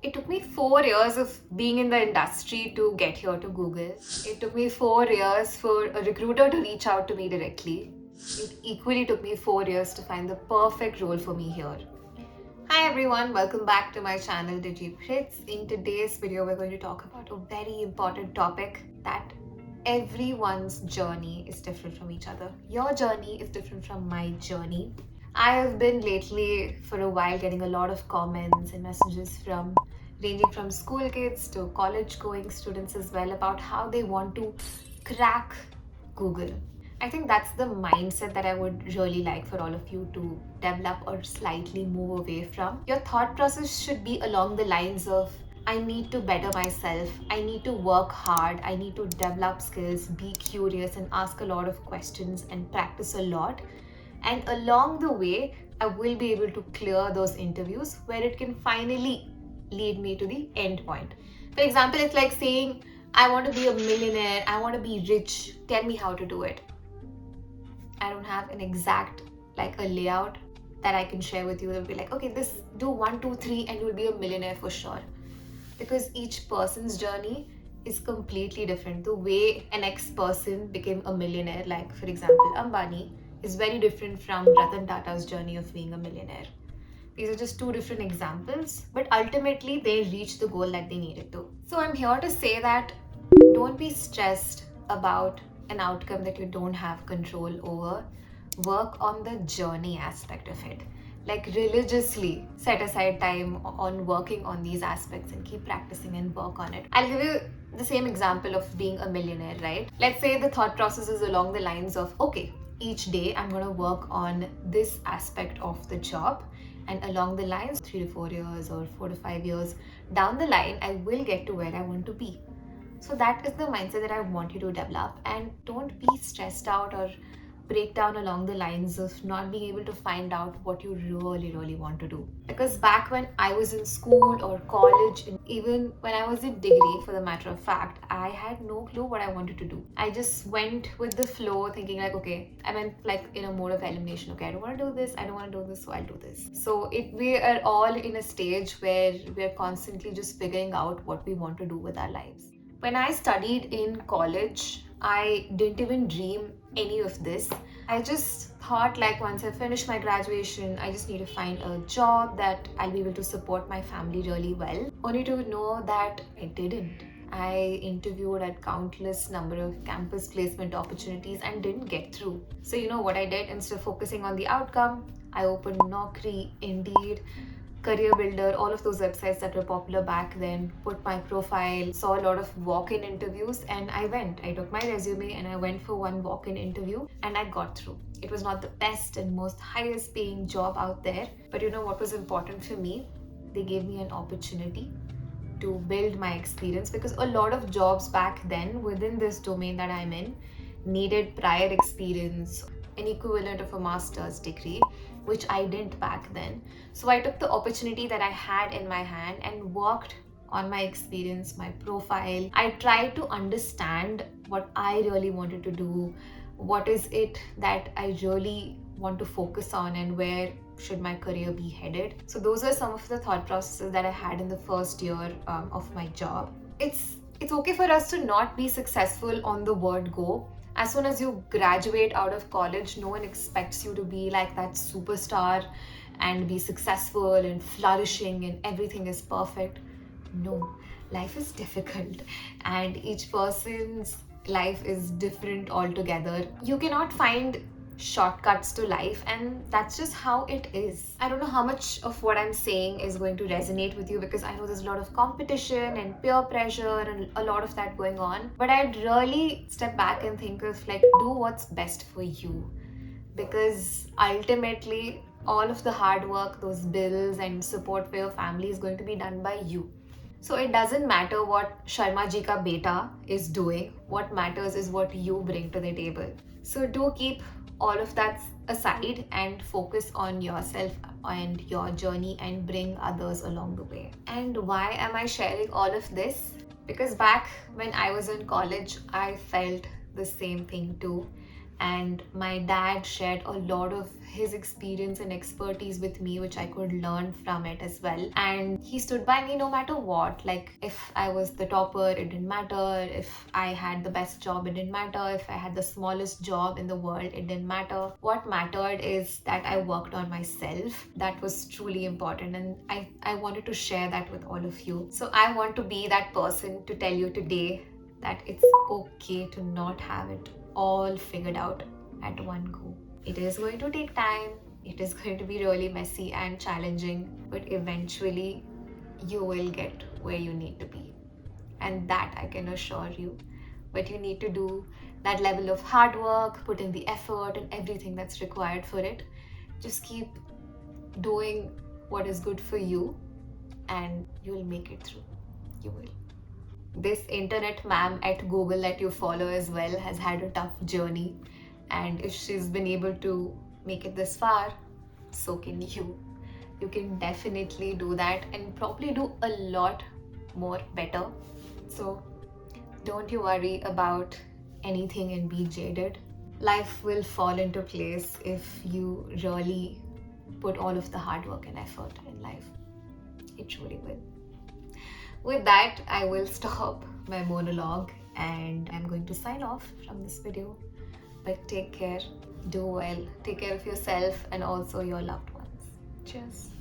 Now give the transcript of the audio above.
It took me 4 years of being in the industry to get here to Google. It took me 4 years for a recruiter to reach out to me directly. It equally took me 4 years to find the perfect role for me here. Hi everyone, welcome back to my channel Digipriths. In today's video, we're going to talk about a very important topic that everyone's journey is different from each other. Your journey is different from my journey. I have been lately for a while getting a lot of comments and messages from ranging from school kids to college going students as well about how they want to crack Google. I think that's the mindset that I would really like for all of you to develop or slightly move away from. Your thought process should be along the lines of I need to better myself, I need to work hard, I need to develop skills, be curious, and ask a lot of questions and practice a lot. And along the way, I will be able to clear those interviews where it can finally lead me to the end point. For example, it's like saying, I want to be a millionaire, I want to be rich, tell me how to do it. I don't have an exact like a layout that I can share with you. They'll be like, okay, this do 1, 2, 3, and you'll be a millionaire for sure. Because each person's journey is completely different. The way an ex-person became a millionaire, like for example, Ambani, is very different from Ratan Tata's journey of being a millionaire. These are just two different examples, but ultimately they reached the goal that they needed to. So I'm here to say that don't be stressed about an outcome that you don't have control over. Work on the journey aspect of it. Like religiously set aside time on working on these aspects and keep practicing and work on it. I'll give you the same example of being a millionaire, right? Let's say the thought process is along the lines of, okay, each day I'm going to work on this aspect of the job, and along the lines 3 to 4 years or 4 to 5 years down the line I will get to where I want to be. So that is the mindset that I want you to develop, and don't be stressed out or break down along the lines of not being able to find out what you really want to do. Because back when I was in school or college, and even when I was in degree for the matter of fact, I had no clue what I wanted to do. I just went with the flow thinking like, okay, I went like in a mode of elimination. Okay, I don't want to do this, I don't want to do this, so I'll do this. So we are all in a stage where we're constantly just figuring out what we want to do with our lives. When I studied in college, I didn't even dream any of this. I just thought like once I finish my graduation, I just need to find a job that I'll be able to support my family really well. Only to know that I didn't. I interviewed at countless number of campus placement opportunities and didn't get through. So you know what I did? Instead of focusing on the outcome, I opened Naukri, Indeed, Career Builder, all of those websites that were popular back then, put my profile, saw a lot of walk-in interviews, and I went. I took my resume and I went for one walk-in interview and I got through. It was not the best and most highest paying job out there, but you know what was important for me? They gave me an opportunity to build my experience, because a lot of jobs back then within this domain that I'm in needed prior experience, an equivalent of a master's degree, which I didn't back then. So I took the opportunity that I had in my hand and worked on my experience, my profile. I tried to understand what I really wanted to do, what is it that I really want to focus on, and where should my career be headed. So those are some of the thought processes that I had in the first year of my job. It's okay for us to not be successful on the word go. As soon as you graduate out of college, no one expects you to be like that superstar and be successful and flourishing and everything is perfect. No, life is difficult and each person's life is different altogether. You cannot find shortcuts to life, and that's just how it is. I don't know how much of what I'm saying is going to resonate with you, because I know there's a lot of competition and peer pressure and a lot of that going on, but I'd really step back and think of like, do what's best for you, because ultimately all of the hard work, those bills and support for your family is going to be done by you. So it doesn't matter what Sharma ji ka beta is doing. What matters is what you bring to the table. So do keep all of that aside and focus on yourself and your journey and bring others along the way. And why am I sharing all of this? Because back when I was in college, I felt the same thing too. and my dad shared a lot of his experience and expertise with me, which I could learn from it as well. And he stood by me no matter what. Like, if I was the topper, it didn't matter. If I had the best job, it didn't matter. If I had the smallest job in the world, it didn't matter. What mattered is that I worked on myself. That was truly important, and I wanted to share that with all of you. So I want to be that person to tell you today that it's okay to not have it all figured out at one go. It is going to take time, it is going to be really messy and challenging, but eventually you will get where you need to be. And that I can assure you. But you need to do that level of hard work, put in the effort and everything that's required for it. Just keep doing what is good for you and you'll make it through. You will. This internet ma'am at Google that you follow as well has had a tough journey, and if she's been able to make it this far, so can you. You can definitely do that and probably do a lot more better. So don't you worry about anything and be jaded. Life will fall into place if you really put all of the hard work and effort in life. It truly will. With that, I will stop my monologue and I'm going to sign off from this video. But take care, do well, take care of yourself and also your loved ones. Cheers.